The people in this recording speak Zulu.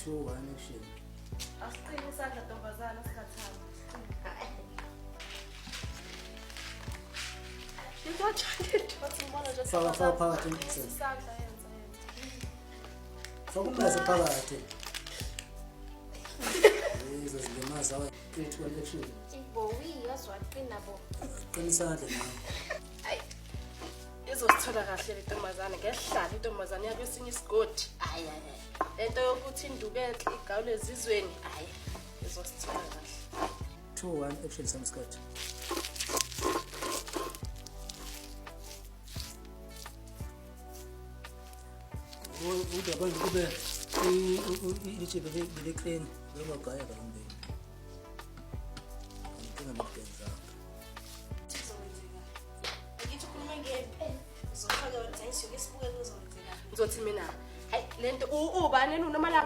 2 1 action. Asiqine isandla ntombazana sikhathana. Wathi ngibona nje Faka phakathi emkhiseni. isandla yenza. Fakumeza phakathi. Yizo zilimaza 3 2 action. Ibowi yazwaqina bo. Qinisandla nawe. Hayi. Izosithola kahle le ntombazana ngehlala intombazana yakho esinye isigodi. Hayi. Lento yokuthi indukehle igawule ezizweni. Hayi. Izosithola kahle. 2 1 action samskhathi. Uda kwanje kube ilichibe lekreni lomagaya kaMbeni. Ngicela mabhenza. Ngithi ukhuluma ngempela. Uzofaka wena nje isibuke kuzokwenzeka. Ngizothi mina, hayi lento ubani noma la